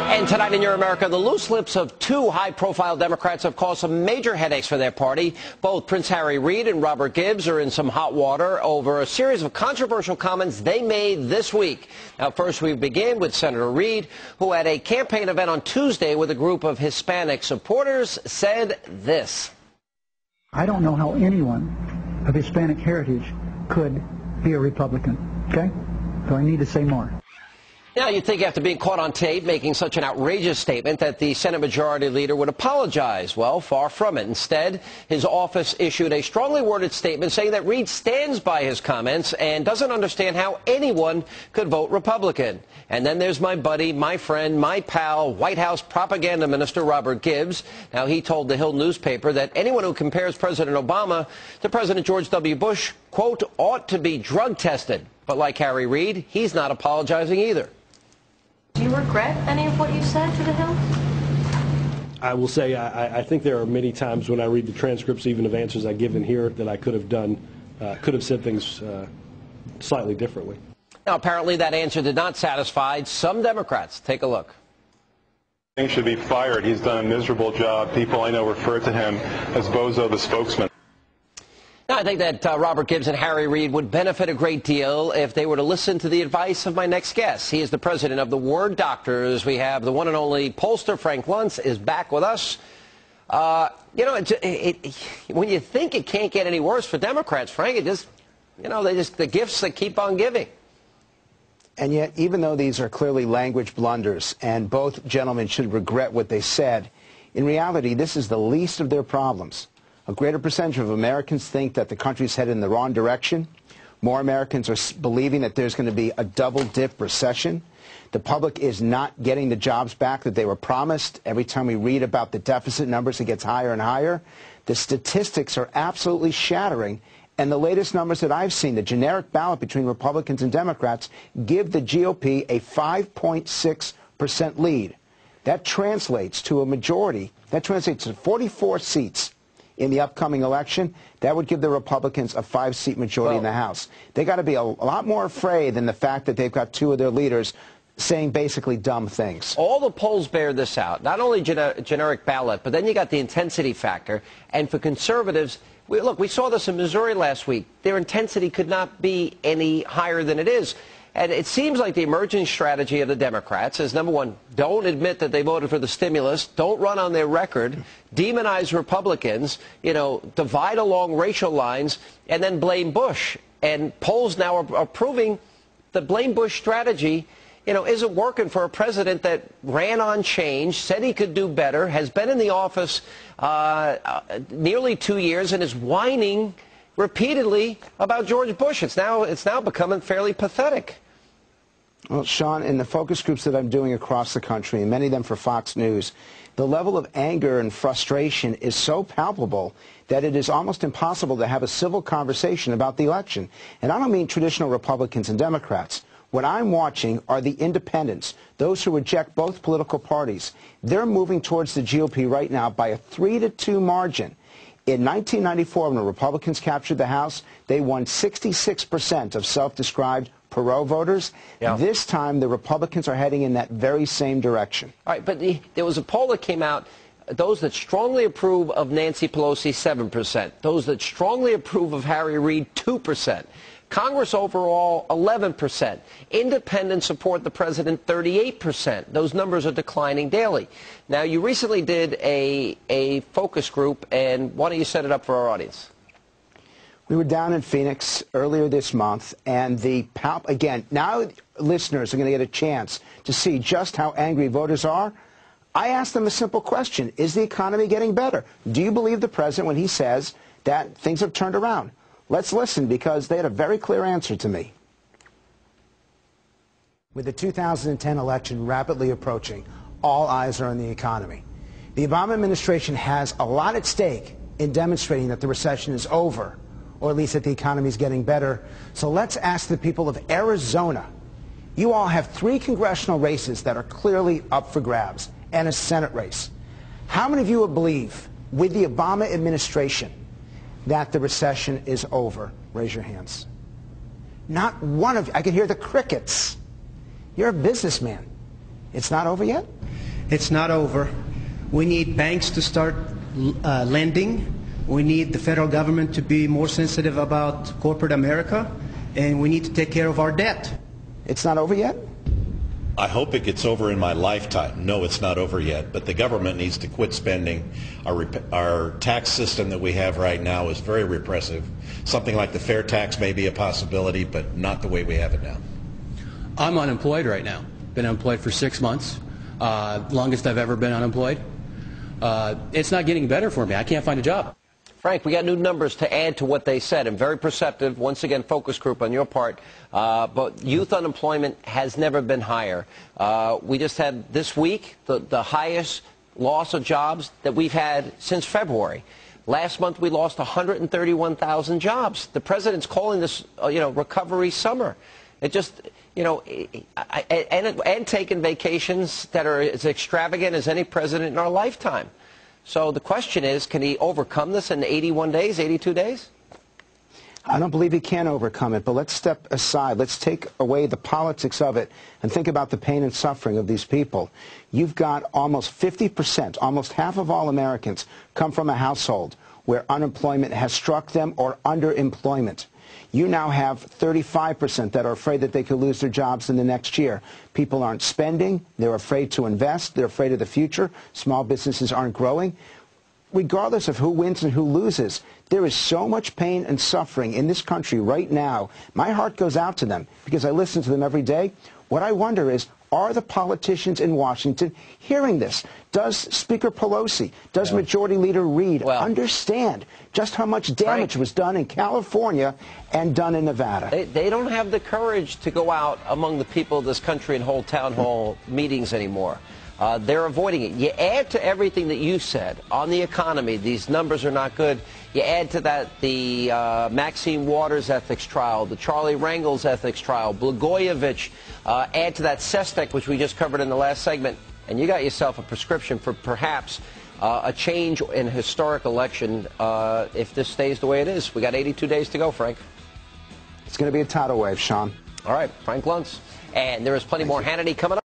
And tonight in Your America, the loose lips of two high-profile Democrats have caused some major headaches for their party. Both Prince Harry Reid and Robert Gibbs are in some hot water over a series of controversial comments they made this week. Now, first we begin with Senator Reid, who at a campaign event on Tuesday with a group of Hispanic supporters said this. I don't know how anyone of Hispanic heritage could be a Republican, okay? So I need to say more. Now, you'd think after being caught on tape making such an outrageous statement that the Senate Majority Leader would apologize. Well, far from it. Instead, his office issued a strongly worded statement saying that Reid stands by his comments and doesn't understand how anyone could vote Republican. And then there's my buddy, my friend, my pal, White House Propaganda Minister Robert Gibbs. Now, he told the Hill newspaper that anyone who compares President Obama to President George W. Bush, quote, ought to be drug tested. But like Harry Reid, he's not apologizing either. Do you regret any of what you said to the Hill? I will say I think there are many times when I read the transcripts, even of answers I give in here, that I could have said things slightly differently. Now, apparently that answer did not satisfy some Democrats. Take a look. He should be fired. He's done a miserable job. People I know refer to him as Bozo the spokesman. Now, I think that Robert Gibbs and Harry Reid would benefit a great deal if they were to listen to the advice of my next guest. He is the president of the Word Doctors. We have the one and only pollster, Frank Luntz, is back with us. You know, when you think it can't get any worse for Democrats, Frank, it just, you know, the gifts that keep on giving. And yet, even though these are clearly language blunders, and both gentlemen should regret what they said, in reality, this is the least of their problems. A greater percentage of Americans think that the country's headed in the wrong direction. More Americans are believing that there's going to be a double-dip recession. The public is not getting the jobs back that they were promised. Every time we read about the deficit numbers, it gets higher and higher. The statistics are absolutely shattering. And the latest numbers that I've seen, the generic ballot between Republicans and Democrats, give the GOP a 5.6% lead. That translates to a majority. That translates to 44 seats in the upcoming election. That would give the Republicans a 5-seat majority in the House. They got to be a lot more afraid than the fact that they've got two of their leaders saying basically dumb things. All the polls bear this out. Not only generic ballot, but then you got the intensity factor. And for conservatives, we saw this in Missouri last week. Their intensity could not be any higher than it is. And it seems like the emerging strategy of the Democrats is, number one, don't admit that they voted for the stimulus, don't run on their record, demonize Republicans, you know, divide along racial lines, and then blame Bush. And polls now are proving the blame Bush strategy, you know, isn't working for a president that ran on change, said he could do better, has been in the office nearly 2 years, and is whining repeatedly about George Bush. It's now becoming fairly pathetic. Well, Sean, in the focus groups that I'm doing across the country, and many of them for Fox News, the level of anger and frustration is so palpable that it is almost impossible to have a civil conversation about the election. And I don't mean traditional Republicans and Democrats. What I'm watching are the independents, those who reject both political parties. They're moving towards the GOP right now by a 3-2 margin. In 1994, when the Republicans captured the House, they won 66% of self-described Perot voters. Yeah. This time, the Republicans are heading in that very same direction. All right, but there was a poll that came out. Those that strongly approve of Nancy Pelosi, 7%. Those that strongly approve of Harry Reid, 2%. Congress overall, 11%. Independents support the president, 38%. Those numbers are declining daily. Now, you recently did a focus group, and why don't you set it up for our audience? We were down in Phoenix earlier this month, and again, now listeners are going to get a chance to see just how angry voters are. I asked them a simple question. Is the economy getting better? Do you believe the president when he says that things have turned around? Let's listen, because they had a very clear answer to me. With the 2010 election rapidly approaching, all eyes are on the economy. The Obama administration has a lot at stake in demonstrating that the recession is over, or at least that the economy is getting better. So let's ask the people of Arizona. You all have 3 congressional races that are clearly up for grabs, and a Senate race. How many of you would believe, with the Obama administration, that the recession is over? Raise your hands. Not one of you. I can hear the crickets. You're a businessman. It's not over yet? It's not over. We need banks to start lending. We need the federal government to be more sensitive about corporate America, and we need to take care of our debt. It's not over yet? I hope it gets over in my lifetime. No, it's not over yet, but the government needs to quit spending. Our tax system that we have right now is very repressive. Something like the fair tax may be a possibility, but not the way we have it now. I'm unemployed right now. Been unemployed for 6 months. Longest I've ever been unemployed. It's not getting better for me. I can't find a job. Frank, we got new numbers to add to what they said, and very perceptive, once again, focus group on your part. But youth unemployment has never been higher. We just had this week the highest loss of jobs that we've had since February. Last month we lost 131,000 jobs. The president's calling this, recovery summer. It just, and taking vacations that are as extravagant as any president in our lifetime. So the question is, can he overcome this in 81 days, 82 days? I don't believe he can overcome it, but let's step aside. Let's take away the politics of it and think about the pain and suffering of these people. You've got almost 50%, almost half of all Americans come from a household where unemployment has struck them or underemployment. You now have 35% that are afraid that they could lose their jobs in the next year. People aren't spending. They're afraid to invest. They're afraid of the future. Small businesses aren't growing. Regardless of who wins and who loses, there is so much pain and suffering in this country right now. My heart goes out to them because I listen to them every day. What I wonder is, are the politicians in Washington hearing this? Does Speaker Pelosi, does Majority Leader Reid understand just how much damage was done in California and done in Nevada? They don't have the courage to go out among the people of this country and hold town hall meetings anymore. They're avoiding it. You add to everything that you said on the economy, these numbers are not good. You add to that the Maxine Waters ethics trial, the Charlie Rangel's ethics trial, Blagojevich, add to that Sestak, which we just covered in the last segment, and you got yourself a prescription for perhaps a change in historic election if this stays the way it is. We got 82 days to go, Frank. It's going to be a tidal wave, Sean. All right, Frank Luntz. And there is plenty more Hannity coming up.